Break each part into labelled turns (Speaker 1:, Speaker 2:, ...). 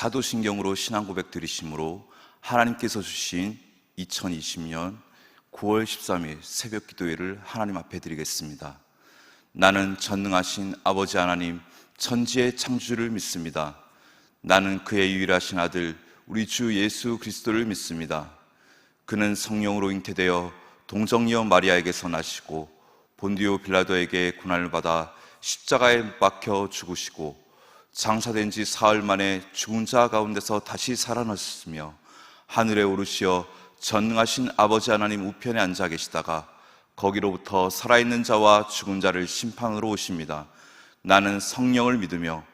Speaker 1: 사도신경으로 신앙 고백 드리심으로 하나님께서 주신 2020년 9월 13일 새벽 기도회를 하나님 앞에 드리겠습니다. 나는 전능하신 아버지 하나님 천지의 창조주를 믿습니다. 나는 그의 유일하신 아들 우리 주 예수 그리스도를 믿습니다. 그는 성령으로 잉태되어 동정녀 마리아에게서 나시고 본디오 빌라도에게 고난을 받아 십자가에 못 박혀 죽으시고 장사된 지 사흘 만에 죽은 자 가운데서 다시 살아나셨으며 하늘에 오르시어 전능하신 아버지 하나님 우편에 앉아 계시다가 거기로부터 살아있는 자와 죽은 자를 심판으로 오십니다. 나는 성령을 믿으며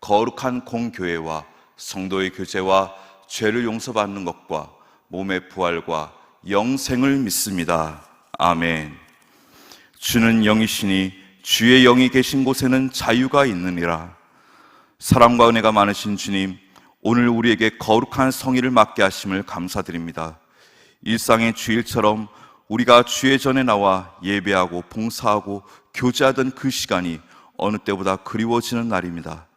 Speaker 1: 거룩한 공교회와 성도의 교제와 죄를 용서받는 것과 몸의 부활과 영생을 믿습니다. 아멘. 주는 영이시니 주의 영이 계신 곳에는 자유가 있느니라. 사랑과 은혜가 많으신 주님, 오늘 우리에게 거룩한 성의를 맡게 하심을 감사드립니다. 일상의 주일처럼 우리가 주의 전에 나와 예배하고 봉사하고 교제하던 그 시간이 어느 때보다 그리워지는 날입니다.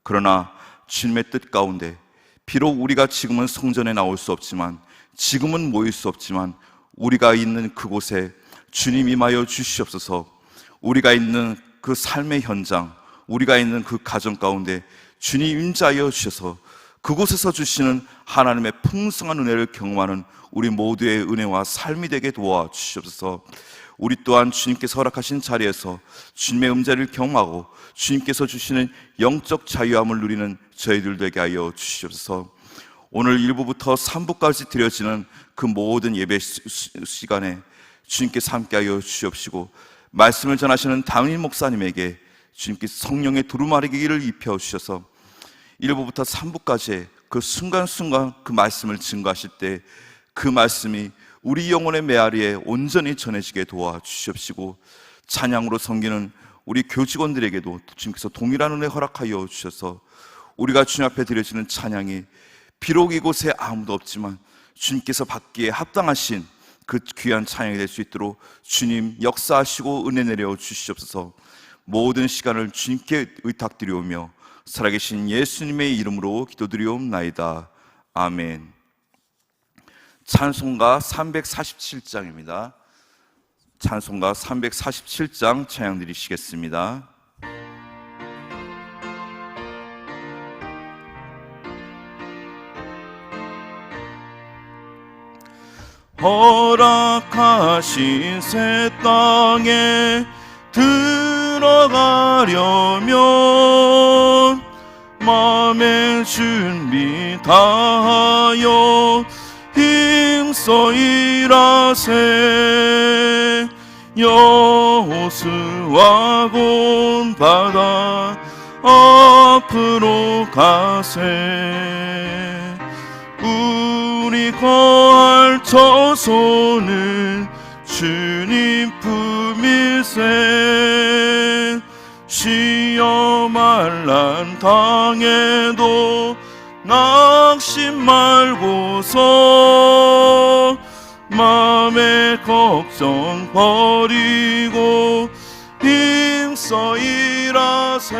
Speaker 1: 그러나 주님의 뜻 가운데 비록 우리가 지금은 성전에 나올 수 없지만, 지금은 모일 수 없지만 우리가 있는 그곳에 주님 임하여 주시옵소서. 우리가 있는 그 삶의 현장, 우리가 있는 그 가정 가운데 주님 임재하여 주셔서 그곳에서 주시는 하나님의 풍성한 은혜를 경험하는 우리 모두의 은혜와 삶이 되게 도와주시옵소서. 우리 또한 주님께서 허락하신 자리에서 주님의 음자를 경험하고 주님께서 주시는 영적 자유함을 누리는 저희들 되게 하여 주시옵소서. 오늘 1부부터 3부까지 드려지는 그 모든 예배 시간에 주님께서 함께하여 주시옵시고, 말씀을 전하시는 당일 목사님에게 주님께서 성령의 두루마리기를 입혀주셔서 1부부터 3부까지 그 순간순간 그 말씀을 증거하실 때 그 말씀이 우리 영혼의 메아리에 온전히 전해지게 도와주시옵시고, 찬양으로 섬기는 우리 교직원들에게도 주님께서 동일한 은혜 허락하여 주셔서 우리가 주님 앞에 드려지는 찬양이 비록 이곳에 아무도 없지만 주님께서 받기에 합당하신 그 귀한 찬양이 될 수 있도록 주님 역사하시고 은혜 내려 주시옵소서. 모든 시간을 주님께 의탁드리오며 살아계신 예수님의 이름으로 기도드리옵나이다. 아멘. 찬송가 347장입니다. 찬송가 347장 찬양 드리시겠습니다.
Speaker 2: 허락하신 새 땅에 들어가려면 마음의 준비 다하여 힘써 일하세. 여호수아 곤 바다 앞으로 가세. 우리 거할 처소는 주님 품일세. 시험할 당해도 낙심 말고서 마음의 걱정 버리고 힘써 일하세.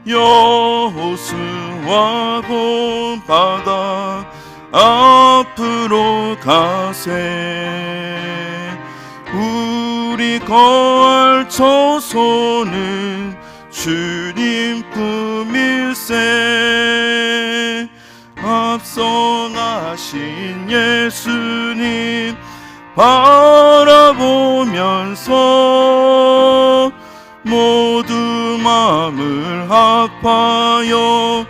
Speaker 2: 여호수아 곤 바다 앞으로 가세. 우리 거할 처소는 주님 품일세. 합성하신 예수님 바라보면서 모두 마음을 합하여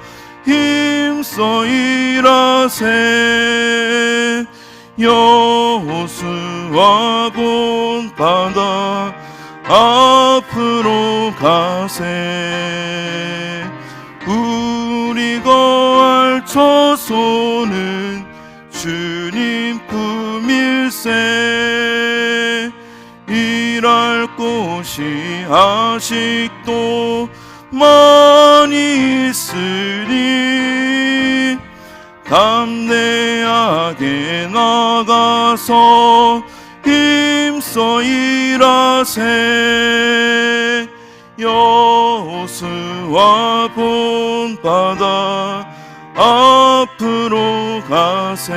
Speaker 2: 힘써 일하세. 여호수아 곤 바다 앞으로 가세. 우리 거할 처소는 주님 품일세. 일할 곳이 아직도 많이 있으니 담대하게 나가서 힘써 일하세. 여호수아 주와 본받아 앞으로 가세.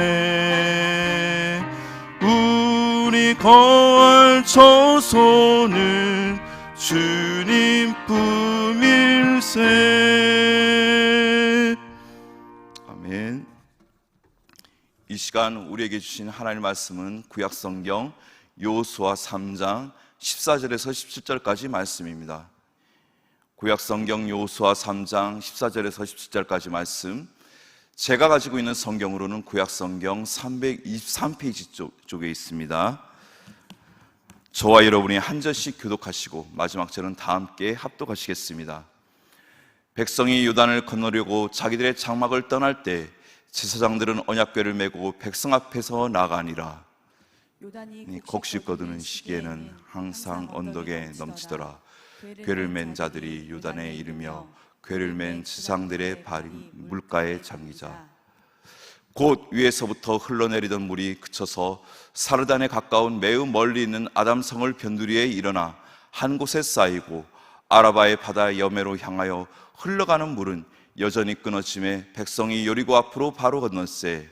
Speaker 2: 우리 거할 처소는 주님 품일세.
Speaker 1: 아멘. 이 시간 우리에게 주신 하나님의 말씀은 구약성경 여호수아 3장 14절에서 17절까지 말씀입니다. 구약성경 여호수아 3장 14절에서 17절까지 말씀, 제가 가지고 있는 성경으로는 구약성경 323페이지 쪽에 있습니다. 저와 여러분이 한 절씩 교독하시고 마지막 절은 다 함께 합독하시겠습니다. 백성이 요단을 건너려고 자기들의 장막을 떠날 때 제사장들은 언약궤를 메고 백성 앞에서 나가니라.
Speaker 3: 요단이
Speaker 1: 곡식 거두는 시기에는 항상 언덕에 넘치더라. 궤를 맨 자들이 요단에 이르며 궤를 맨 제사장들의 발이 물가에 잠기자. 곧 위에서부터 흘러내리던 물이 그쳐서 사르단에 가까운 매우 멀리 있는 아담성을 변두리에 일어나 한 곳에 쌓이고 아라바의 바다 여매로 향하여 흘러가는 물은 여전히 끊어짐에 백성이 여리고 앞으로 바로 건넜세.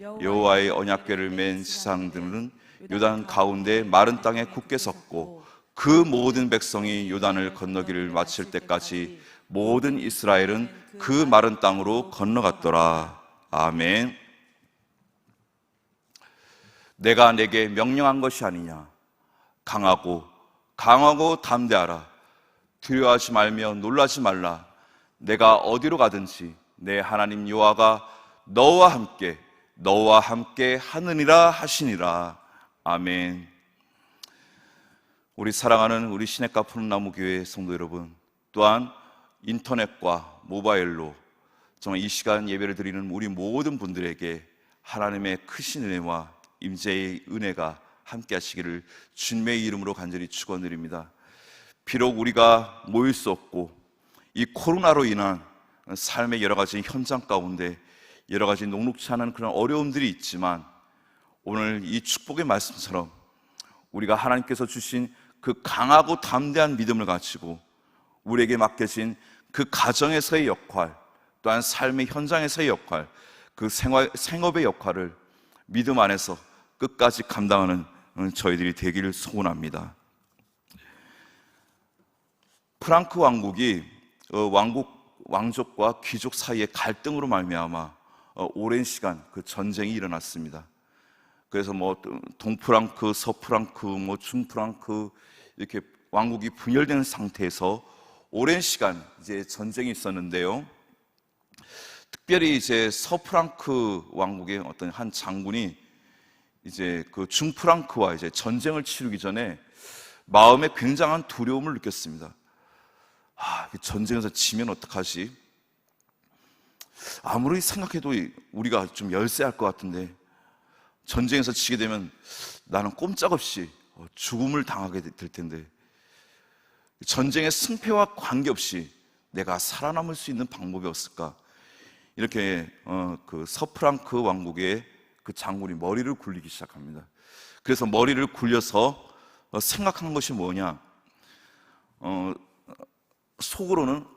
Speaker 1: 여호와의 언약궤를 맨 제사장들은 요단 가운데 마른 땅에 굳게 섰고 그 모든 백성이 요단을 건너기를 마칠 때까지 모든 이스라엘은 그 마른 땅으로 건너갔더라. 아멘. 내가 내게 명령한 것이 아니냐. 강하고 담대하라. 두려워하지 말며 놀라지 말라. 내가 어디로 가든지 내 하나님 여호와가 너와 함께 하느니라 하시니라. 아멘. 우리 사랑하는 우리 시냇가 푸른나무 교회 성도 여러분, 또한 인터넷과 모바일로 정말 이 시간 예배를 드리는 우리 모든 분들에게 하나님의 크신 은혜와 임재의 은혜가 함께 하시기를 주님의 이름으로 간절히 축원드립니다. 비록 우리가 모일 수 없고 이 코로나로 인한 삶의 여러 가지 현장 가운데 여러 가지 녹록치 않은 그런 어려움들이 있지만, 오늘 이 축복의 말씀처럼 우리가 하나님께서 주신 그 강하고 담대한 믿음을 가지고 우리에게 맡겨진 그 가정에서의 역할, 또한 삶의 현장에서의 역할, 그 생업의 역할을 믿음 안에서 끝까지 감당하는 저희들이 되기를 소원합니다. 프랑크 왕국이 왕족과 귀족 사이의 갈등으로 말미암아 오랜 시간 그 전쟁이 일어났습니다. 그래서 동프랑크, 서프랑크, 중프랑크 이렇게 왕국이 분열된 상태에서 오랜 시간 이제 전쟁이 있었는데요. 특별히 이제 서프랑크 왕국의 어떤 한 장군이 이제 그 중프랑크와 이제 전쟁을 치르기 전에 마음에 굉장한 두려움을 느꼈습니다. 전쟁에서 지면 어떡하지? 아무리 생각해도 우리가 좀 열세할 것 같은데 전쟁에서 지게 되면 나는 꼼짝없이 죽음을 당하게 될 텐데, 전쟁의 승패와 관계없이 내가 살아남을 수 있는 방법이 없을까? 이렇게 그 서프랑크 왕국의 그 장군이 머리를 굴리기 시작합니다. 그래서 머리를 굴려서 생각한 것이 뭐냐?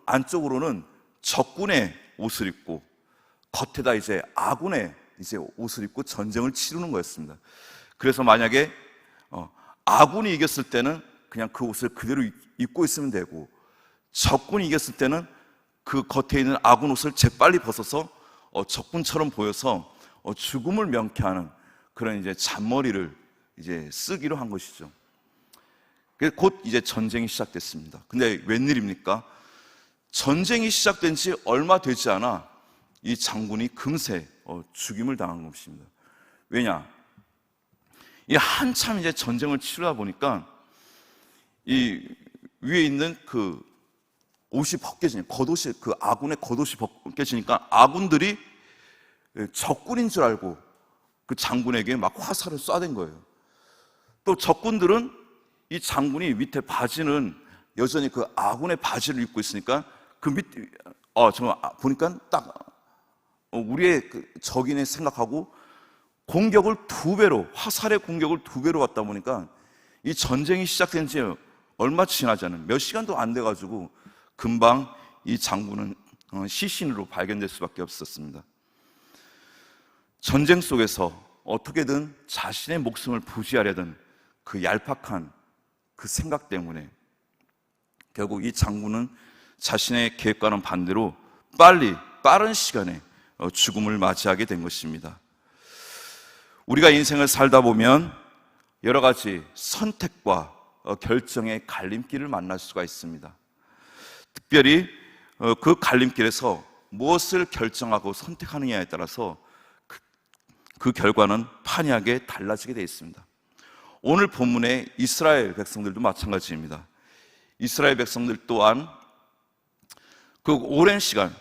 Speaker 1: 안쪽으로는 적군의 옷을 입고 겉에다 이제 아군의 이제 옷을 입고 전쟁을 치르는 거였습니다. 그래서 만약에 아군이 이겼을 때는 그냥 그 옷을 그대로 입고 있으면 되고, 적군이 이겼을 때는 그 겉에 있는 아군 옷을 재빨리 벗어서 적군처럼 보여서 죽음을 명쾌하는 그런 이제 잔머리를 이제 쓰기로 한 것이죠. 곧 이제 전쟁이 시작됐습니다. 근데 웬일입니까? 전쟁이 시작된 지 얼마 되지 않아 이 장군이 금세 죽임을 당한 것입니다. 왜냐? 이 한참 이제 전쟁을 치르다 보니까 이 위에 있는 그 옷이 겉옷이, 그 아군의 겉옷이 벗겨지니까 아군들이 적군인 줄 알고 그 장군에게 막 화살을 쏴댄 거예요. 또 적군들은 이 장군이 밑에 바지는 여전히 그 아군의 바지를 입고 있으니까 그 밑에 정말 보니까 딱 우리의 그 적인의 생각하고 공격을 화살의 공격을 2배로 왔다 보니까 이 전쟁이 시작된 지 얼마 지나지 않은 몇 시간도 안 돼가지고 금방 이 장군은 시신으로 발견될 수밖에 없었습니다. 전쟁 속에서 어떻게든 자신의 목숨을 부지하려던 그 얄팍한 그 생각 때문에 결국 이 장군은 자신의 계획과는 반대로 빠른 시간에 죽음을 맞이하게 된 것입니다. 우리가 인생을 살다 보면 여러 가지 선택과 결정의 갈림길을 만날 수가 있습니다. 특별히 그 갈림길에서 무엇을 결정하고 선택하느냐에 따라서 그 결과는 판이하게 달라지게 되어 있습니다. 오늘 본문의 이스라엘 백성들도 마찬가지입니다. 이스라엘 백성들 또한 그 오랜 시간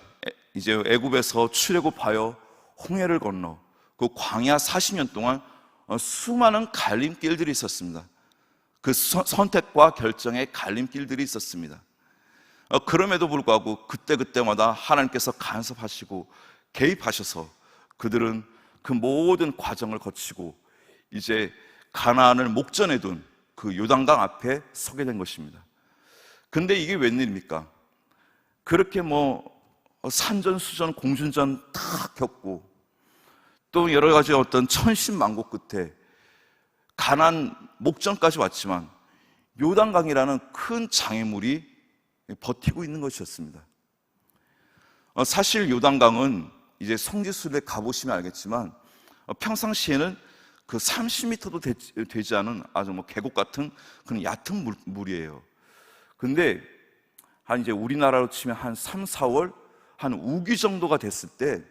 Speaker 1: 이제 애굽에서 출애굽하여 홍해를 건너 그 광야 40년 동안 수많은 갈림길들이 있었습니다. 그 선택과 결정의 갈림길들이 있었습니다. 그럼에도 불구하고 그때마다 하나님께서 간섭하시고 개입하셔서 그들은 그 모든 과정을 거치고 이제 가나안을 목전에 둔 그 요단강 앞에 서게 된 것입니다. 근데 이게 웬일입니까? 그렇게 산전수전 공준전 다 겪고 또 여러 가지 어떤 천신만고 끝에 가나안 목전까지 왔지만 요단강이라는 큰 장애물이 버티고 있는 것이었습니다. 사실 요단강은 이제 성지순례 가보시면 알겠지만 평상시에는 그 30m도 되지 않은 아주 계곡 같은 그런 얕은 물이에요. 근데 한 이제 우리나라로 치면 한 3, 4월 한 우기 정도가 됐을 때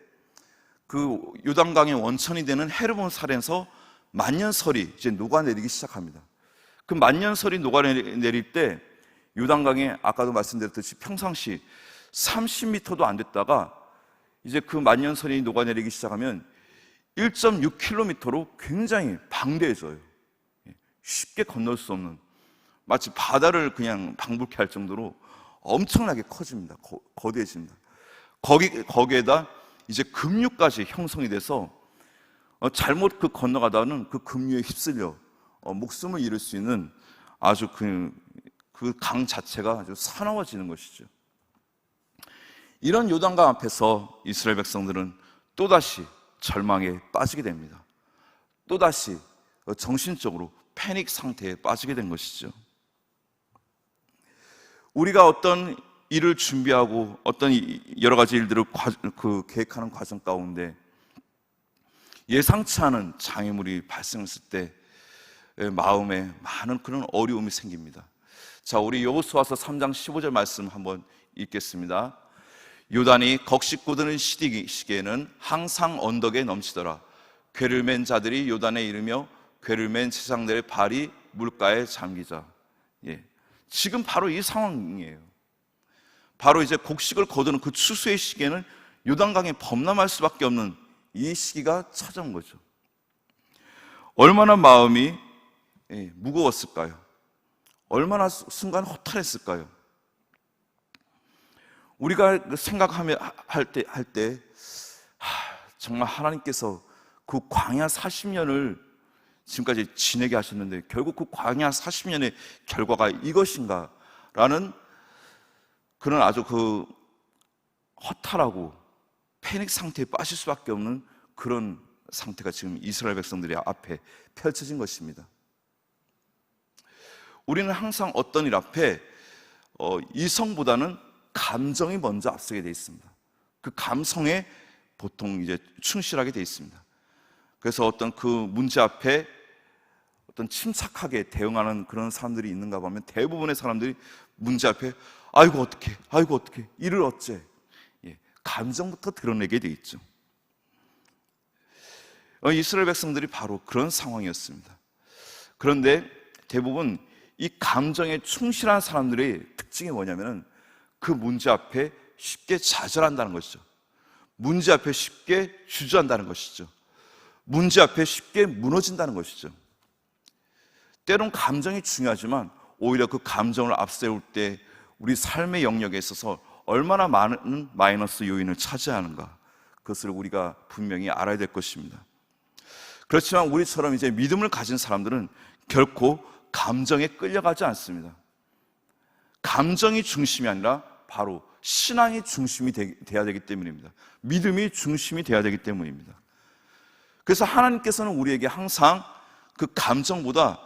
Speaker 1: 그 요단강의 원천이 되는 헤르몬 산에서 만년설이 이제 녹아내리기 시작합니다. 그 만년설이 녹아내릴 때 요단강에 아까도 말씀드렸듯이 평상시 30m도 안 됐다가 이제 그 만년설이 녹아내리기 시작하면 1.6km로 굉장히 방대해져요. 쉽게 건널 수 없는, 마치 바다를 그냥 방불케 할 정도로 엄청나게 커집니다. 거대해집니다. 거기에다 이제 급류까지 형성이 돼서 잘못 건너가다는 그 급류에 휩쓸려 목숨을 잃을 수 있는 아주 그 강 자체가 아주 사나워지는 것이죠. 이런 요단강 앞에서 이스라엘 백성들은 또다시 절망에 빠지게 됩니다. 또다시 정신적으로 패닉 상태에 빠지게 된 것이죠. 우리가 어떤 일을 준비하고 어떤 여러 가지 일들을 계획하는 과정 가운데 예상치 않은 장애물이 발생했을 때 마음에 많은 그런 어려움이 생깁니다. 자, 우리 여호수아서 3장 15절 말씀 한번 읽겠습니다. 요단이 걷씹고드는 시기에는 항상 언덕에 넘치더라. 궤를 맨 자들이 요단에 이르며 궤를 맨 세상들의 발이 물가에 잠기자. 지금 바로 이 상황이에요. 바로 이제 곡식을 거두는 그 추수의 시기에는 요단강에 범람할 수밖에 없는 이 시기가 찾아온 거죠. 얼마나 마음이 무거웠을까요? 얼마나 순간 허탈했을까요? 우리가 할 때 정말 하나님께서 그 광야 40년을 지금까지 지내게 하셨는데 결국 그 광야 40년의 결과가 이것인가? 라는 그런 아주 그 허탈하고 패닉 상태에 빠질 수밖에 없는 그런 상태가 지금 이스라엘 백성들이 앞에 펼쳐진 것입니다. 우리는 항상 어떤 일 앞에 이성보다는 감정이 먼저 앞서게 되어 있습니다. 그 감성에 보통 이제 충실하게 되어 있습니다. 그래서 어떤 그 문제 앞에 어떤 침착하게 대응하는 그런 사람들이 있는가 보면 대부분의 사람들이 문제 앞에 아이고 어떡해 이를 어째 감정부터 드러내게 되어 있죠. 이스라엘 백성들이 바로 그런 상황이었습니다. 그런데 대부분 이 감정에 충실한 사람들의 특징이 뭐냐면 그 문제 앞에 쉽게 좌절한다는 것이죠. 문제 앞에 쉽게 주저한다는 것이죠. 문제 앞에 쉽게 무너진다는 것이죠. 때론 감정이 중요하지만 오히려 그 감정을 앞세울 때 우리 삶의 영역에 있어서 얼마나 많은 마이너스 요인을 차지하는가, 그것을 우리가 분명히 알아야 될 것입니다. 그렇지만 우리처럼 이제 믿음을 가진 사람들은 결코 감정에 끌려가지 않습니다. 감정이 중심이 아니라 바로 신앙이 중심이 돼야 되기 때문입니다. 믿음이 중심이 돼야 되기 때문입니다. 그래서 하나님께서는 우리에게 항상 그 감정보다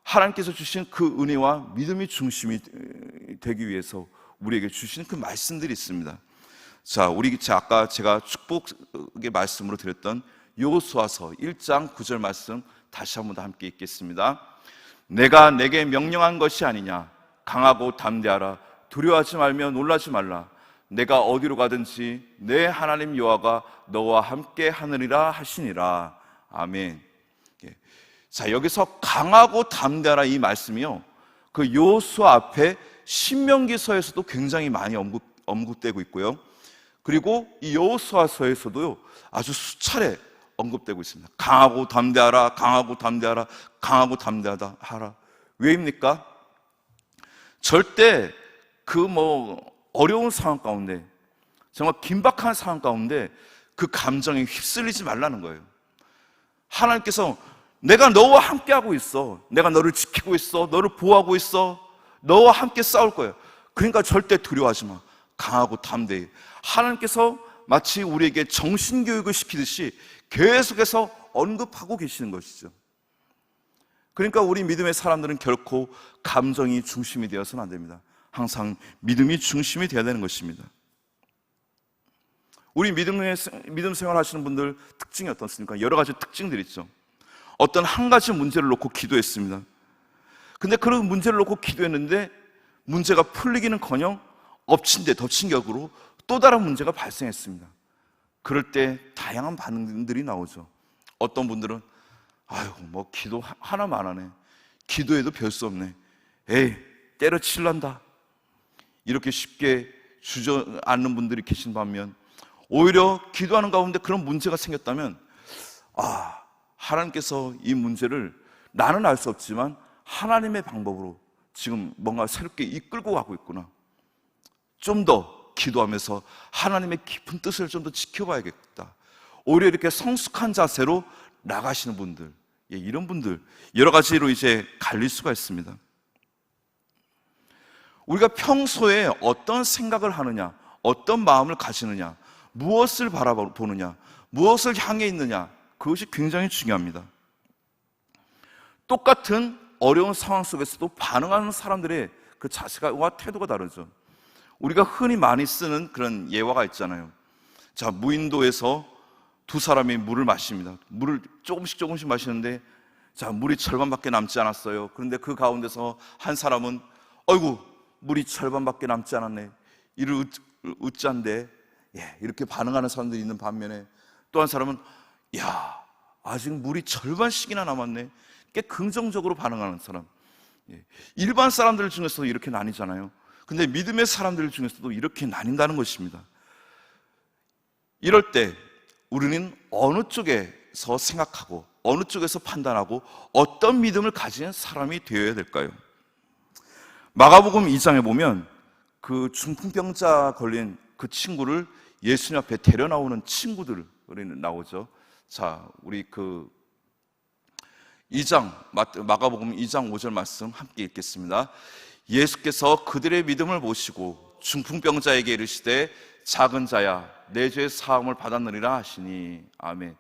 Speaker 1: 하나님께서 주신 그 은혜와 믿음이 중심이 되기 위해서 우리에게 주시는 그 말씀들이 있습니다. 자, 아까 제가 축복의 말씀으로 드렸던 여호수아서 1장 9절 말씀 다시 한번 더 함께 읽겠습니다. 내가 내게 명령한 것이 아니냐. 강하고 담대하라. 두려워하지 말며 놀라지 말라. 내가 어디로 가든지 내 하나님 여호와가 너와 함께 하느니라 하시니라. 아멘. 자, 여기서 강하고 담대하라 이 말씀이요, 그 여호수아 앞에 신명기서에서도 굉장히 많이 언급되고 있고요, 그리고 이 여호수아서에서도요 아주 수차례 언급되고 있습니다. 강하고 담대하라, 강하고 담대하라, 강하고 담대하다 하라. 왜입니까? 절대 어려운 상황 가운데, 정말 긴박한 상황 가운데 그 감정에 휩쓸리지 말라는 거예요. 하나님께서 내가 너와 함께하고 있어, 내가 너를 지키고 있어, 너를 보호하고 있어, 너와 함께 싸울 거야. 그러니까 절대 두려워하지 마. 강하고 담대해. 하나님께서 마치 우리에게 정신교육을 시키듯이 계속해서 언급하고 계시는 것이죠. 그러니까 우리 믿음의 사람들은 결코 감정이 중심이 되어서는 안 됩니다. 항상 믿음이 중심이 되어야 되는 것입니다. 우리 믿음 생활 하시는 분들 특징이 어떻습니까? 여러 가지 특징들이 있죠. 어떤 한 가지 문제를 놓고 기도했습니다. 근데 그런 문제를 놓고 기도했는데 문제가 풀리기는커녕 엎친 데 덮친 격으로 또 다른 문제가 발생했습니다. 그럴 때 다양한 반응들이 나오죠. 어떤 분들은 기도 하나만 하네, 기도해도 별 수 없네, 에이 때려칠란다, 이렇게 쉽게 주저앉는 분들이 계신 반면, 오히려 기도하는 가운데 그런 문제가 생겼다면 하나님께서 이 문제를 나는 알 수 없지만 하나님의 방법으로 지금 뭔가 새롭게 이끌고 가고 있구나, 좀 더 기도하면서 하나님의 깊은 뜻을 좀 더 지켜봐야겠다, 오히려 이렇게 성숙한 자세로 나가시는 분들, 이런 분들 여러 가지로 이제 갈릴 수가 있습니다. 우리가 평소에 어떤 생각을 하느냐, 어떤 마음을 가지느냐, 무엇을 바라보느냐, 무엇을 향해 있느냐, 그것이 굉장히 중요합니다. 똑같은 어려운 상황 속에서도 반응하는 사람들의 그 자세와 태도가 다르죠. 우리가 흔히 많이 쓰는 그런 예화가 있잖아요. 자, 무인도에서 두 사람이 물을 마십니다. 물을 조금씩 마시는데, 자, 물이 절반밖에 남지 않았어요. 그런데 그 가운데서 한 사람은 아이고, 물이 절반밖에 남지 않았네, 이를 웃잔데, 이렇게 반응하는 사람들이 있는 반면에 또 한 사람은 아직 물이 절반씩이나 남았네, 꽤 긍정적으로 반응하는 사람. 일반 사람들 중에서도 이렇게 나뉘잖아요. 근데 믿음의 사람들 중에서도 이렇게 나뉜다는 것입니다. 이럴 때 우리는 어느 쪽에서 생각하고 어느 쪽에서 판단하고 어떤 믿음을 가진 사람이 되어야 될까요? 마가복음 2장에 보면 그 중풍병자 걸린 그 친구를 예수님 앞에 데려 나오는 친구들이 나오죠. 자, 우리 마가복음 2장 5절 말씀 함께 읽겠습니다. 예수께서 그들의 믿음을 보시고 중풍병자에게 이르시되 작은 자야, 내 죄 사함을 받았느니라 하시니. 아멘.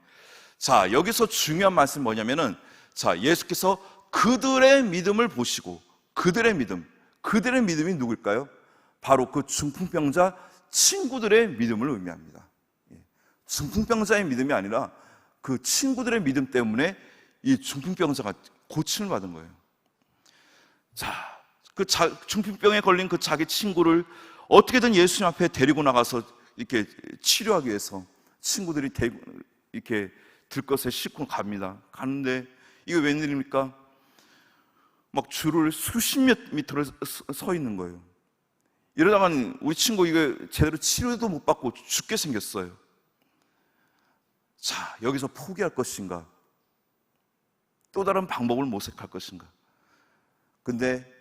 Speaker 1: 자, 여기서 중요한 말씀이 뭐냐면은, 자, 예수께서 그들의 믿음을 보시고, 그들의 믿음이 누구일까요? 바로 그 중풍병자 친구들의 믿음을 의미합니다. 중풍병자의 믿음이 아니라 그 친구들의 믿음 때문에 이 중풍병자가 고침을 받은 거예요. 자, 중풍병에 걸린 그 자기 친구를 어떻게든 예수님 앞에 데리고 나가서 이렇게 치료하기 위해서 친구들이 이렇게 들것에 싣고 갑니다. 가는데 이게 웬일입니까? 막 줄을 수십 미터를 서 있는 거예요. 이러다간 우리 친구 이거 제대로 치료도 못 받고 죽게 생겼어요. 자, 여기서 포기할 것인가? 또 다른 방법을 모색할 것인가? 근데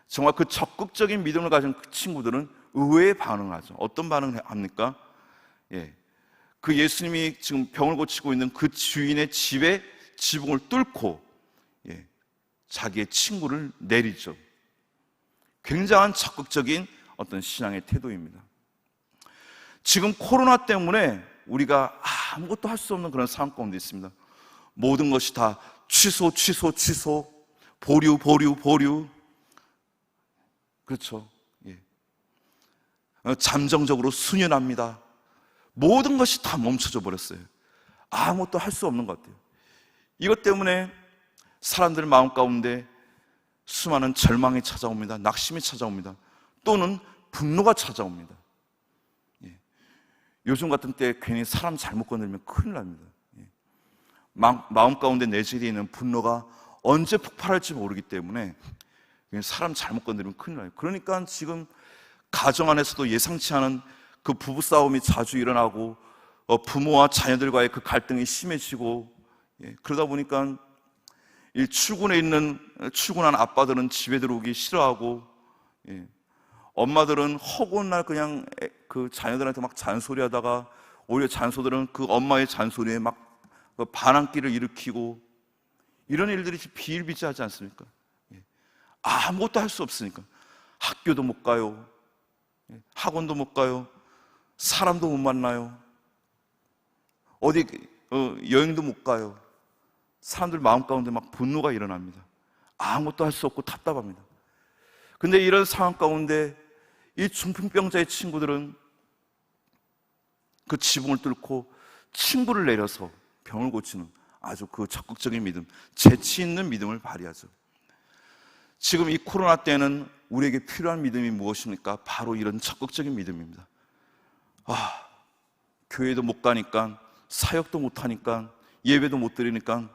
Speaker 1: 정말 그 적극적인 믿음을 가진 그 친구들은 의외의 반응을 하죠. 어떤 반응을 합니까? 그 예수님이 지금 병을 고치고 있는 그 주인의 집에 지붕을 뚫고 자기의 친구를 내리죠. 굉장한 적극적인 어떤 신앙의 태도입니다. 지금 코로나 때문에 우리가 아무것도 할 수 없는 그런 상황 가운데 있습니다. 모든 것이 다 취소, 보류. 그렇죠. 예. 잠정적으로 수년합니다. 모든 것이 다 멈춰져 버렸어요. 아무것도 할 수 없는 것 같아요. 이것 때문에 사람들 마음 가운데 수많은 절망이 찾아옵니다. 낙심이 찾아옵니다. 또는 분노가 찾아옵니다. 예. 요즘 같은 때 괜히 사람 잘못 건드리면 큰일 납니다. 예. 마음 가운데 내재되어 있는 분노가 언제 폭발할지 모르기 때문에 사람 잘못 건드리면 큰일 나요. 그러니까 지금 가정 안에서도 예상치 않은 그 부부싸움이 자주 일어나고 부모와 자녀들과의 그 갈등이 심해지고, 예, 그러다 보니까 출근한 아빠들은 집에 들어오기 싫어하고, 예, 엄마들은 허구한 날 그냥 그 자녀들한테 막 잔소리하다가 오히려 잔소들은 그 엄마의 잔소리에 막 반항기를 일으키고, 이런 일들이 비일비재하지 않습니까? 예, 아무것도 할 수 없으니까 학교도 못 가요, 예, 학원도 못 가요, 사람도 못 만나요, 어디 여행도 못 가요. 사람들 마음 가운데 막 분노가 일어납니다. 아무것도 할 수 없고 답답합니다. 근데 이런 상황 가운데 이 중풍병자의 친구들은 그 지붕을 뚫고 층부를 내려서 병을 고치는 아주 그 적극적인 믿음, 재치 있는 믿음을 발휘하죠. 지금 이 코로나 때는 우리에게 필요한 믿음이 무엇입니까? 바로 이런 적극적인 믿음입니다. 교회도 못 가니까, 사역도 못 하니까, 예배도 못 드리니까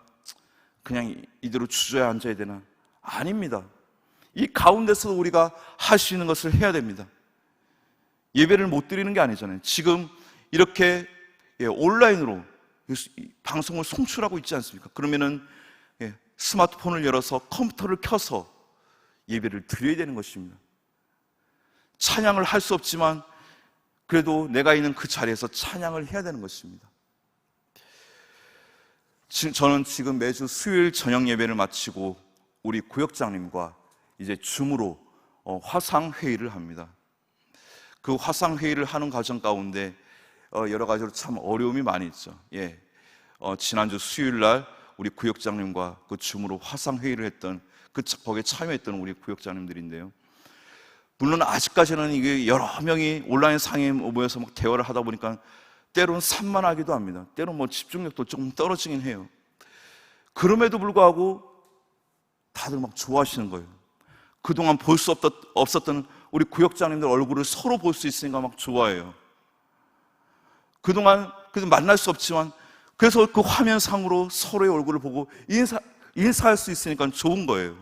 Speaker 1: 그냥 이대로 주저야 앉아야 되나? 아닙니다. 이 가운데서 우리가 할 수 있는 것을 해야 됩니다. 예배를 못 드리는 게 아니잖아요. 지금 이렇게 온라인으로 방송을 송출하고 있지 않습니까? 그러면은 스마트폰을 열어서 컴퓨터를 켜서 예배를 드려야 되는 것입니다. 찬양을 할 수 없지만 그래도 내가 있는 그 자리에서 찬양을 해야 되는 것입니다. 저는 지금 매주 수요일 저녁 예배를 마치고 우리 구역장님과 이제 줌으로 화상회의를 합니다. 그 화상회의를 하는 과정 가운데 여러 가지로 참 어려움이 많이 있죠. 예. 지난주 수요일 날 우리 구역장님과 그 줌으로 화상회의를 했던 거기에 참여했던 우리 구역장님들인데요. 물론 아직까지는 이게 여러 명이 온라인 상에 모여서 막 대화를 하다 보니까 때로는 산만하기도 합니다. 때로는 집중력도 조금 떨어지긴 해요. 그럼에도 불구하고 다들 막 좋아하시는 거예요. 그동안 볼 수 없었던 우리 구역장님들 얼굴을 서로 볼 수 있으니까 막 좋아해요. 그동안 그래도 만날 수 없지만 그래서 그 화면상으로 서로의 얼굴을 보고 인사할 수 있으니까 좋은 거예요.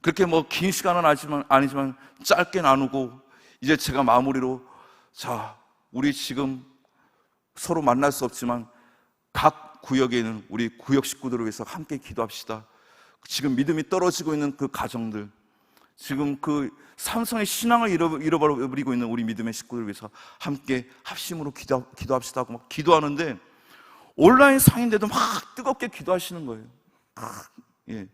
Speaker 1: 그렇게 긴 시간은 아니지만 짧게 나누고, 이제 제가 마무리로, 자, 우리 지금 서로 만날 수 없지만 각 구역에 있는 우리 구역 식구들을 위해서 함께 기도합시다. 지금 믿음이 떨어지고 있는 그 가정들, 지금 그 삼성의 신앙을 잃어버리고 있는 우리 믿음의 식구들을 위해서 함께 합심으로 기도합시다 하고 막 기도하는데, 온라인 상인데도 막 뜨겁게 기도하시는 거예요. 예.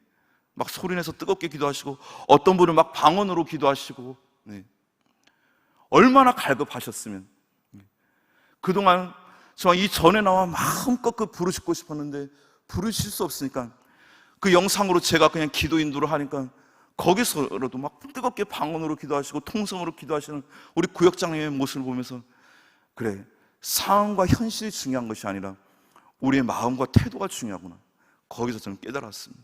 Speaker 1: 막 소리내서 뜨겁게 기도하시고, 어떤 분은 막 방언으로 기도하시고, 네. 얼마나 갈급하셨으면. 그동안 정말 이 전에 나와 마음껏 부르시고 싶었는데 부르실 수 없으니까 그 영상으로 제가 그냥 기도 인도를 하니까 거기서라도 막 뜨겁게 방언으로 기도하시고 통성으로 기도하시는 우리 구역장님의 모습을 보면서, 그래, 상황과 현실이 중요한 것이 아니라 우리의 마음과 태도가 중요하구나. 거기서 저는 깨달았습니다.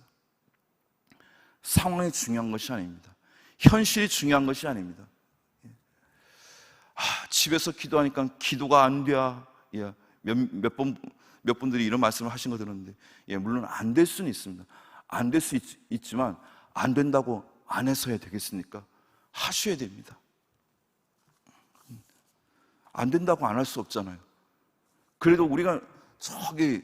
Speaker 1: 상황이 중요한 것이 아닙니다. 현실이 중요한 것이 아닙니다. 집에서 기도하니까 기도가 안 돼. 예, 몇 분들이 이런 말씀을 하신 거 들었는데, 예, 물론 안 될 수는 있습니다. 안 될 수 있지만 안 된다고 안 해서 해야 되겠습니까? 하셔야 됩니다. 안 된다고 안 할 수 없잖아요. 그래도 우리가 저기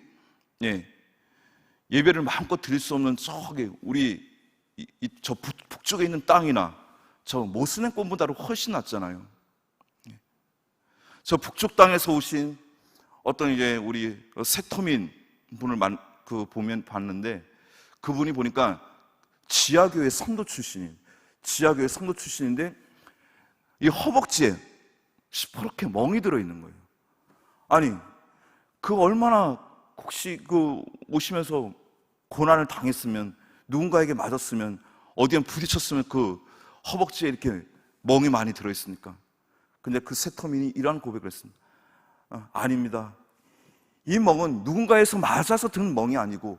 Speaker 1: 예배를 마음껏 드릴 수 없는 저기 우리 저 북쪽에 있는 땅이나 저 모슬렘 꽃보다도 훨씬 낫잖아요. 저 북쪽 땅에서 오신 어떤 이제 우리 세터민 분을 보면 봤는데, 그분이 보니까 지하교회 성도 출신이에요.
Speaker 2: 지하교회 성도 출신인데 이 허벅지에 시퍼렇게 멍이 들어있는 거예요. 아니, 그 얼마나 혹시 그 오시면서 고난을 당했으면, 누군가에게 맞았으면, 어디에 부딪혔으면 그 허벅지에 이렇게 멍이 많이 들어있으니까. 근데 그 세터민이 이러한 고백을 했습니다. 아닙니다. 이 멍은 누군가에서 맞아서 든 멍이 아니고,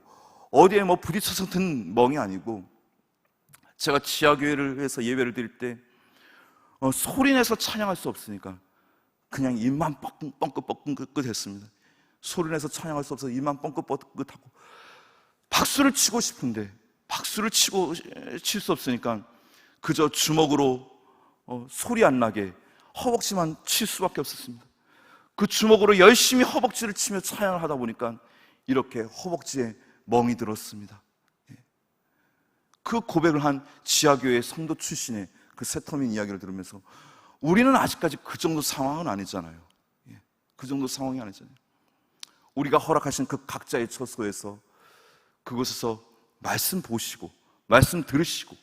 Speaker 2: 어디에 뭐 부딪혀서 든 멍이 아니고, 제가 지하교회를 해서 예배를 드릴 때 소리내서 찬양할 수 없으니까 그냥 입만 뻥긋뻥긋 했습니다. 소리내서 찬양할 수 없어서 입만 뻥긋뻥긋하고 박수를 치고 싶은데 박수를 칠 수 없으니까 그저 주먹으로 소리 안 나게 허벅지만 칠 수밖에 없었습니다. 그 주먹으로 열심히 허벅지를 치며 찬양을 하다 보니까 이렇게 허벅지에 멍이 들었습니다. 그 고백을 한 지하교회 성도 출신의 그 세터민 이야기를 들으면서 우리는 아직까지 그 정도 상황은 아니잖아요. 그 정도 상황이 아니잖아요. 우리가 허락하신 그 각자의 처소에서 그곳에서 말씀 보시고 말씀 들으시고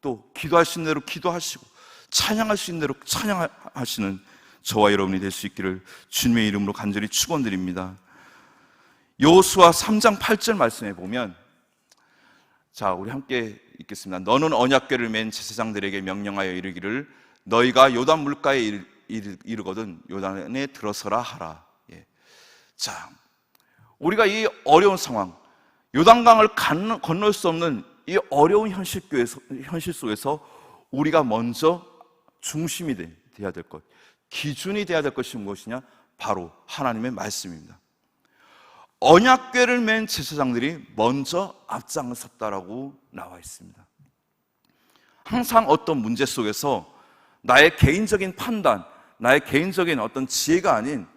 Speaker 2: 또 기도할 수 있는 대로 기도하시고 찬양할 수 있는 대로 찬양하시는 저와 여러분이 될 수 있기를 주님의 이름으로 간절히 축원드립니다. 여호수아 3장 8절 말씀에 보면, 자, 우리 함께 읽겠습니다. 너는 언약궤를 맨 제사장들에게 명령하여 이르기를 너희가 요단 물가에 이르거든 요단에 들어서라 하라. 자, 우리가 이 어려운 상황, 요단강을 건널 수 없는 이 어려운 현실 속에서 우리가 먼저 중심이 돼야 될 것, 기준이 돼야 될 것이 무엇이냐? 바로 하나님의 말씀입니다. 언약궤를 맨 제사장들이 먼저 앞장을 섰다라고 나와 있습니다. 항상 어떤 문제 속에서 나의 개인적인 판단, 나의 개인적인 어떤 지혜가 아닌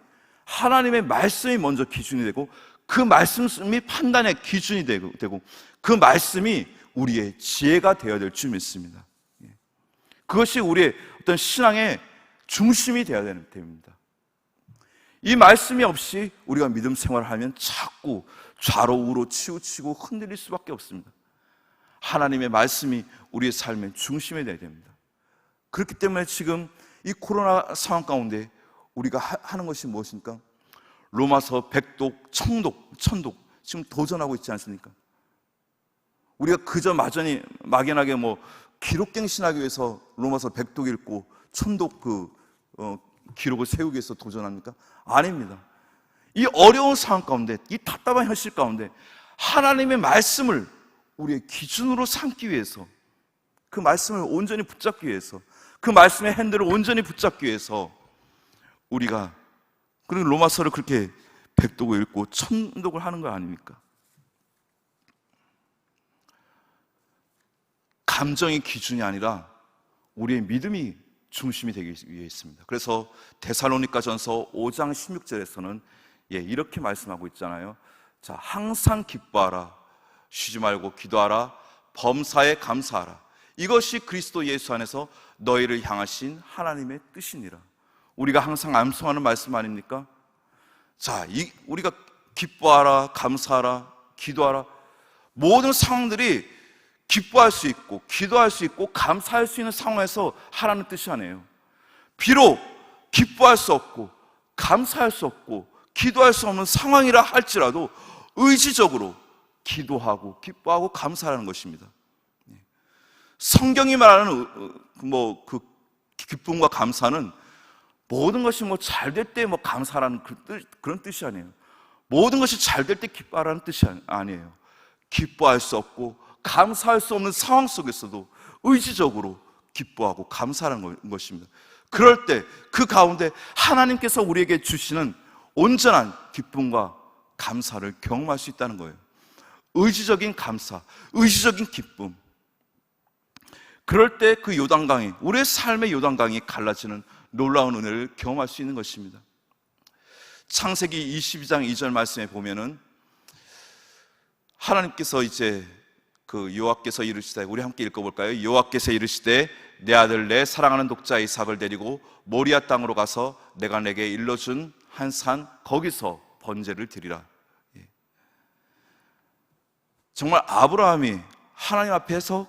Speaker 2: 하나님의 말씀이 먼저 기준이 되고 그 말씀이 판단의 기준이 되고 그 말씀이 우리의 지혜가 되어야 될 줄 믿습니다. 그것이 우리의 어떤 신앙의 중심이 되어야 됩니다. 이 말씀이 없이 우리가 믿음 생활을 하면 자꾸 좌로 우로 치우치고 흔들릴 수밖에 없습니다. 하나님의 말씀이 우리의 삶의 중심이 되어야 됩니다. 그렇기 때문에 지금 이 코로나 상황 가운데 우리가 하는 것이 무엇입니까? 로마서 100독, 천독 지금 도전하고 있지 않습니까? 우리가 그저 막연하게 기록갱신하기 위해서 로마서 100독 읽고 천독 기록을 세우기 위해서 도전합니까? 아닙니다. 이 어려운 상황 가운데, 이 답답한 현실 가운데 하나님의 말씀을 우리의 기준으로 삼기 위해서, 그 말씀을 온전히 붙잡기 위해서, 그 말씀의 핸들을 온전히 붙잡기 위해서 우리가 그런 로마서를 그렇게 100독을 읽고 천독을 하는 거 아닙니까? 감정이 기준이 아니라 우리의 믿음이 중심이 되기 위해 있습니다. 그래서 데살로니가전서 5장 16절에서는 이렇게 말씀하고 있잖아요. 자, 항상 기뻐하라, 쉬지 말고 기도하라, 범사에 감사하라. 이것이 그리스도 예수 안에서 너희를 향하신 하나님의 뜻이니라. 우리가 항상 암송하는 말씀 아닙니까? 자, 우리가 기뻐하라, 감사하라, 기도하라, 모든 상황들이 기뻐할 수 있고 기도할 수 있고 감사할 수 있는 상황에서 하라는 뜻이 아니에요. 비록 기뻐할 수 없고 감사할 수 없고 기도할 수 없는 상황이라 할지라도 의지적으로 기도하고 기뻐하고 감사하는 것입니다. 성경이 말하는 그 기쁨과 감사는 모든 것이 잘 될 때 감사하라는 그런 뜻이 아니에요. 모든 것이 잘 될 때 기뻐하라는 뜻이 아니에요. 기뻐할 수 없고 감사할 수 없는 상황 속에서도 의지적으로 기뻐하고 감사하는 것입니다. 그럴 때 그 가운데 하나님께서 우리에게 주시는 온전한 기쁨과 감사를 경험할 수 있다는 거예요. 의지적인 감사, 의지적인 기쁨. 그럴 때 그 요단강이, 우리의 삶의 요단강이 갈라지는 놀라운 은혜를 경험할 수 있는 것입니다. 창세기 22장 2절 말씀에 보면은 하나님께서 이제 여호와께서 이르시되, 우리 함께 읽어볼까요? 여호와께서 이르시되 내 아들 내 사랑하는 독자 이삭을 데리고 모리아 땅으로 가서 내가 내게 일러준 한 산 거기서 번제를 드리라. 정말 아브라함이 하나님 앞에서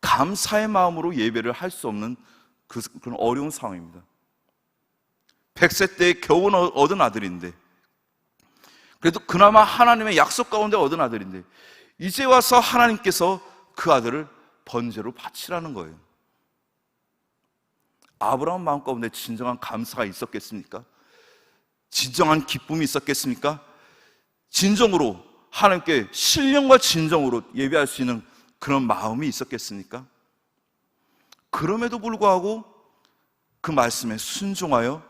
Speaker 2: 감사의 마음으로 예배를 할 수 없는 그런 어려운 상황입니다. 100세 때 겨우 얻은 아들인데, 그래도 그나마 하나님의 약속 가운데 얻은 아들인데, 이제 와서 하나님께서 그 아들을 번제로 바치라는 거예요. 아브라함 마음 가운데 진정한 감사가 있었겠습니까? 진정한 기쁨이 있었겠습니까? 진정으로 하나님께 신령과 진정으로 예배할 수 있는 그런 마음이 있었겠습니까? 그럼에도 불구하고 그 말씀에 순종하여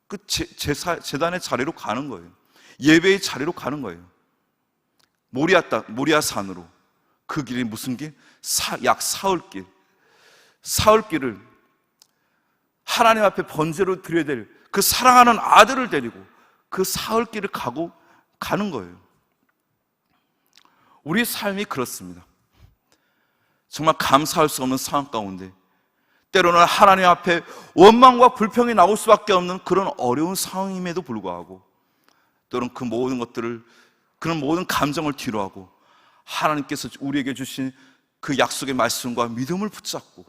Speaker 2: 그 제단의 자리로 가는 거예요. 예배의 자리로 가는 거예요. 모리아 산으로. 그 길이 무슨 길? 약 사흘길. 사흘길을 하나님 앞에 번제로 드려야 될 그 사랑하는 아들을 데리고 그 사흘길을 가는 거예요. 우리의 삶이 그렇습니다. 정말 감사할 수 없는 상황 가운데, 때로는 하나님 앞에 원망과 불평이 나올 수밖에 없는 그런 어려운 상황임에도 불구하고, 때로는 그 모든 것들을, 그런 모든 감정을 뒤로하고 하나님께서 우리에게 주신 그 약속의 말씀과 믿음을 붙잡고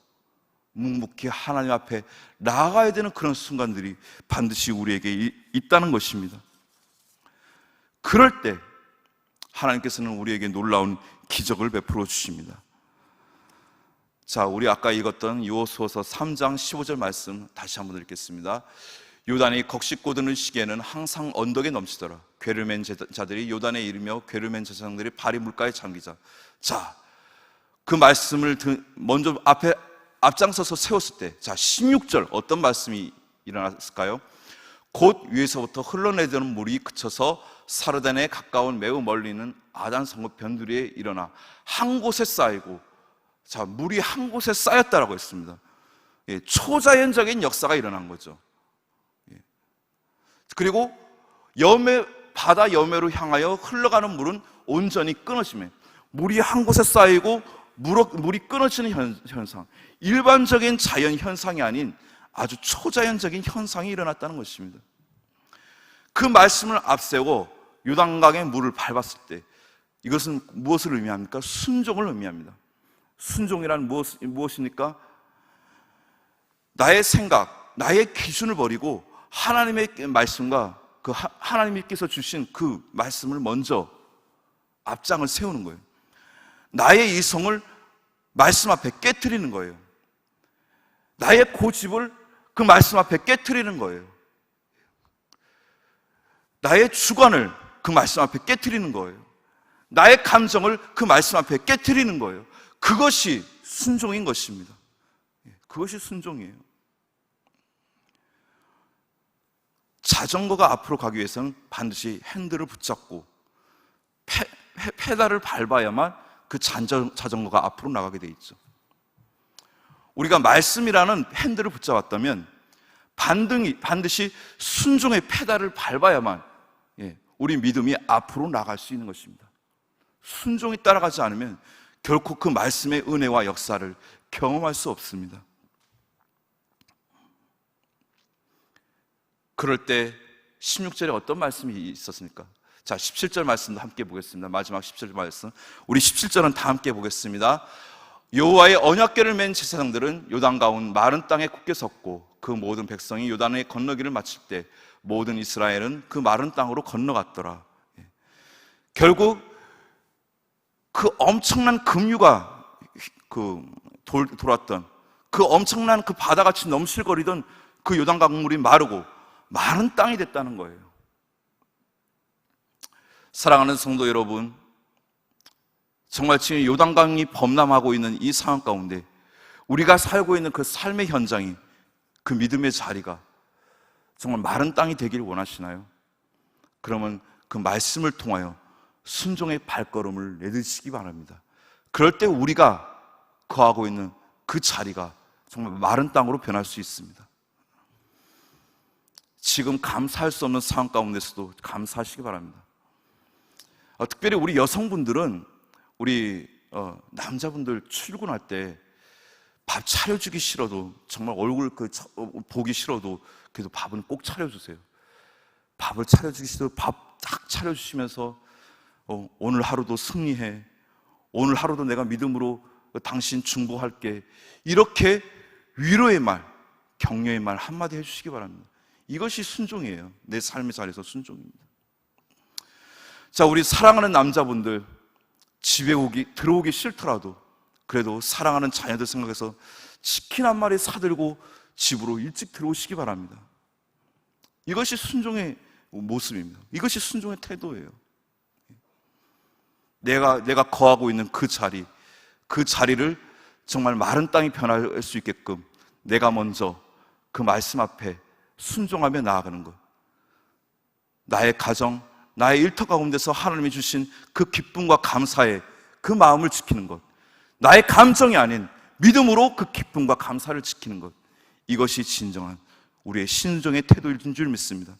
Speaker 2: 묵묵히 하나님 앞에 나아가야 되는 그런 순간들이 반드시 우리에게 있다는 것입니다. 그럴 때 하나님께서는 우리에게 놀라운 기적을 베풀어 주십니다. 자, 우리 아까 읽었던 여호수아서 3장 15절 말씀 다시 한번 읽겠습니다. 요단이 곡식고드는 시기에는 항상 언덕에 넘치더라. 궤를 맨 자들이 요단에 이르며 궤를 맨 제사장들이 발이 물가에 잠기자. 자, 그 말씀을 먼저 앞장서서 세웠을 때, 자, 16절 어떤 말씀이 일어났을까요? 곧 위에서부터 흘러내리던 물이 그쳐서 사르단에 가까운 매우 멀리 있는 아단 성읍 변두리에 일어나 한 곳에 쌓이고, 자, 물이 한 곳에 쌓였다라고 했습니다. 예, 초자연적인 역사가 일어난 거죠. 예. 그리고 바다 여매로 향하여 흘러가는 물은 온전히 끊어지며, 물이 한 곳에 쌓이고 물이 끊어지는 현상, 일반적인 자연 현상이 아닌 아주 초자연적인 현상이 일어났다는 것입니다. 그 말씀을 앞세고 요단강의 물을 밟았을 때, 이것은 무엇을 의미합니까? 순종을 의미합니다. 순종이란 무엇입니까? 나의 생각, 나의 기준을 버리고 하나님의 말씀과 그 하나님께서 주신 그 말씀을 먼저 앞장을 세우는 거예요. 나의 이성을 말씀 앞에 깨트리는 거예요. 나의 고집을 그 말씀 앞에 깨트리는 거예요. 나의 주관을 그 말씀 앞에 깨트리는 거예요. 나의 감정을 그 말씀 앞에 깨트리는 거예요. 그것이 순종인 것입니다. 그것이 순종이에요. 자전거가 앞으로 가기 위해서는 반드시 핸들을 붙잡고 페달을 밟아야만 그 자전거가 앞으로 나가게 돼 있죠. 우리가 말씀이라는 핸들을 붙잡았다면 반드시 순종의 페달을 밟아야만 우리 믿음이 앞으로 나갈 수 있는 것입니다. 순종이 따라가지 않으면 결코 그 말씀의 은혜와 역사를 경험할 수 없습니다. 그럴 때 16절에 어떤 말씀이 있었습니까? 자, 17절 말씀도 함께 보겠습니다. 마지막 17절 말씀. 우리 17절은 다 함께 보겠습니다. 여호와의 언약궤를 맨 제사장들은 요단 가운 마른 땅에 굳게 섰고, 그 모든 백성이 요단의 건너기를 마칠 때 모든 이스라엘은 그 마른 땅으로 건너갔더라. 결국 그 엄청난 급류가 돌았던, 그 엄청난 그 바다같이 넘실거리던 그 요단 강물이 마르고 마른 땅이 됐다는 거예요. 사랑하는 성도 여러분, 정말 지금 요단강이 범람하고 있는 이 상황 가운데 우리가 살고 있는 그 삶의 현장이, 그 믿음의 자리가 정말 마른 땅이 되기를 원하시나요? 그러면 그 말씀을 통하여 순종의 발걸음을 내딛으시기 바랍니다. 그럴 때 우리가 거하고 있는 그 자리가 정말 마른 땅으로 변할 수 있습니다. 지금 감사할 수 없는 상황 가운데서도 감사하시기 바랍니다. 특별히 우리 여성분들은 우리 남자분들 출근할 때 밥 차려주기 싫어도, 정말 얼굴 보기 싫어도 그래도 밥은 꼭 차려주세요. 밥을 차려주기 싫어도 밥 딱 차려주시면서 오늘 하루도 승리해, 오늘 하루도 내가 믿음으로 당신 중보할게. 이렇게 위로의 말, 격려의 말 한마디 해주시기 바랍니다. 이것이 순종이에요. 내 삶의 자리에서 순종입니다. 자, 우리 사랑하는 남자분들, 집에 들어오기 싫더라도 그래도 사랑하는 자녀들 생각해서 치킨 한 마리 사들고 집으로 일찍 들어오시기 바랍니다. 이것이 순종의 모습입니다. 이것이 순종의 태도예요. 내가 거하고 있는 그 자리를 정말 마른 땅이 변할 수 있게끔 내가 먼저 그 말씀 앞에 순종하며 나아가는 것. 나의 가정, 나의 일터 가운데서 하나님이 주신 그 기쁨과 감사의 그 마음을 지키는 것. 나의 감정이 아닌 믿음으로 그 기쁨과 감사를 지키는 것. 이것이 진정한 우리의 신종의 태도인 줄 믿습니다.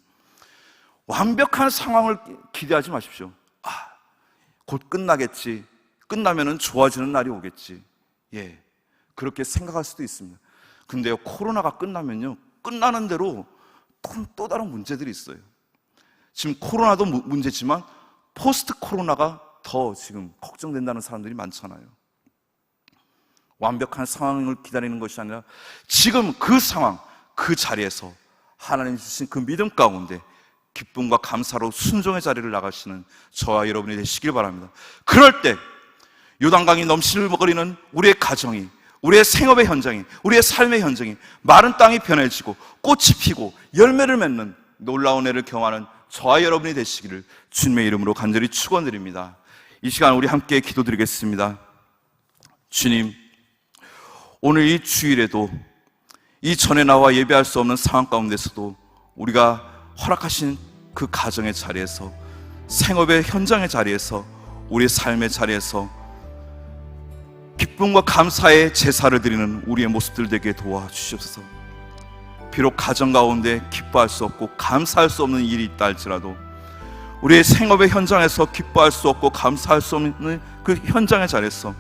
Speaker 2: 완벽한 상황을 기대하지 마십시오. 곧 끝나겠지. 끝나면은 좋아지는 날이 오겠지. 예, 그렇게 생각할 수도 있습니다. 근데요, 코로나가 끝나면요, 끝나는 대로 또 다른 문제들이 있어요. 지금 코로나도 문제지만 포스트 코로나가 더 지금 걱정된다는 사람들이 많잖아요. 완벽한 상황을 기다리는 것이 아니라 지금 그 상황, 그 자리에서 하나님 주신 그 믿음 가운데 기쁨과 감사로 순종의 자리를 나가시는 저와 여러분이 되시길 바랍니다. 그럴 때 요단강이 넘실거리는 우리의 가정이, 우리의 생업의 현장이, 우리의 삶의 현장이 마른 땅이 변해지고 꽃이 피고 열매를 맺는 놀라운 애를 경험하는 저와 여러분이 되시기를 주님의 이름으로 간절히 축원드립니다. 이 시간 우리 함께 기도드리겠습니다. 주님, 오늘 이 주일에도 이 전에 나와 예배할 수 없는 상황 가운데서도 우리가 허락하신 그 가정의 자리에서, 생업의 현장의 자리에서, 우리의 삶의 자리에서 기쁨과 감사의 제사를 드리는 우리의 모습들 되게 도와주시옵소서. 비록 가정 가운데 기뻐할 수 없고 감사할 수 없는 일이 있다 할지라도 우리의 생업의 현장에서 기뻐할 수 없고 감사할 수 없는 그 현장의 자리에서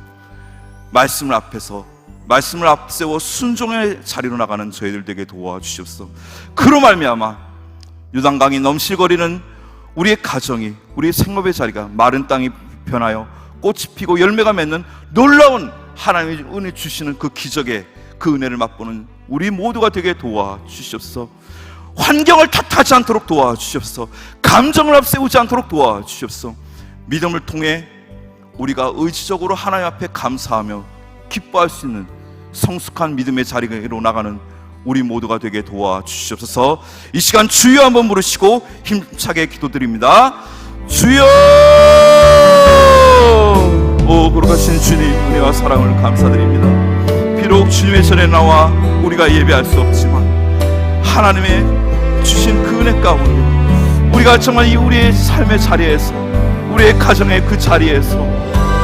Speaker 2: 말씀을 앞세워 순종의 자리로 나가는 저희들 되게 도와주시옵소서. 그로 말미암아 요단강이 넘실거리는 우리의 가정이, 우리의 생업의 자리가 마른 땅이 변하여 꽃이 피고 열매가 맺는 놀라운 하나님의 은혜 주시는 그 기적의 그 은혜를 맛보는 우리 모두가 되게 도와주시옵소서. 환경을 탓하지 않도록 도와주시옵소서. 감정을 앞세우지 않도록 도와주시옵소서. 믿음을 통해 우리가 의지적으로 하나님 앞에 감사하며 기뻐할 수 있는 성숙한 믿음의 자리로 나가는 우리 모두가 되게 도와주시옵소서. 이 시간 주여 한번 부르시고 힘차게 기도드립니다. 주여! 오, 거룩하신 주님, 은혜와 사랑을 감사드립니다. 비록 주님의 전에 나와 우리가 예배할 수 없지만 하나님의 주신 그 은혜 가운데 우리가 정말 이 우리의 삶의 자리에서, 우리의 가정의 그 자리에서,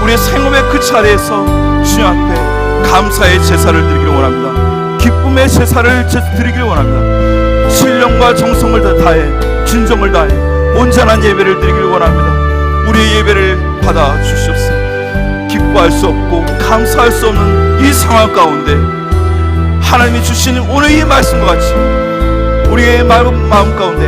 Speaker 2: 우리의 생업의 그 자리에서 주님 앞에 감사의 제사를 드리기를 원합니다. 기쁨의 제사를 드리기를 원합니다. 신령과 정성을 다해, 진정을 다해 온전한 예배를 드리기를 원합니다. 우리의 예배를 받아 주시옵소서. 기뻐할 수 없고 감사할 수 없는 이 상황 가운데 하나님이 주시는 오늘 이 말씀과 같이 우리의 마음 가운데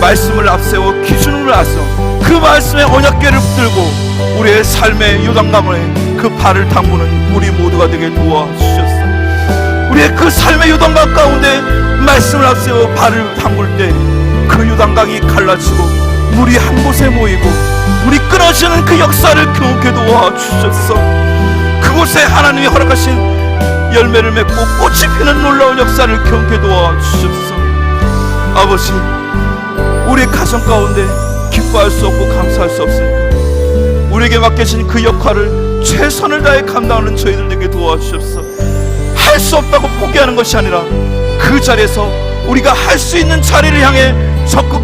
Speaker 2: 말씀을 앞세워 기준을 앞세워 그 말씀의 언약궤를 붙들고 우리의 삶의 요단강에 그 발을 담그는 우리 모두가 되게 도와주셨소. 우리의 그 삶의 요단강 가운데 말씀을 앞세워 발을 담글 때 그 요단강이 갈라지고 물이 한 곳에 모이고 물이 끊어지는 그 역사를 경험케 도와주셨소. 그곳에 하나님이 허락하신 열매를 맺고 꽃이 피는 놀라운 역사를 경험케 도와주셨소. 아버지, 우리의 가정 가운데 기뻐할 수 없고 감사할 수 없으니까 우리에게 맡겨진 그 역할을 최선을 다해 감당하는 저희들에게 도와주셨소. 할 수 없다고 포기하는 것이 아니라 그 자리에서 우리가 할 수 있는 자리를 향해 적극적으로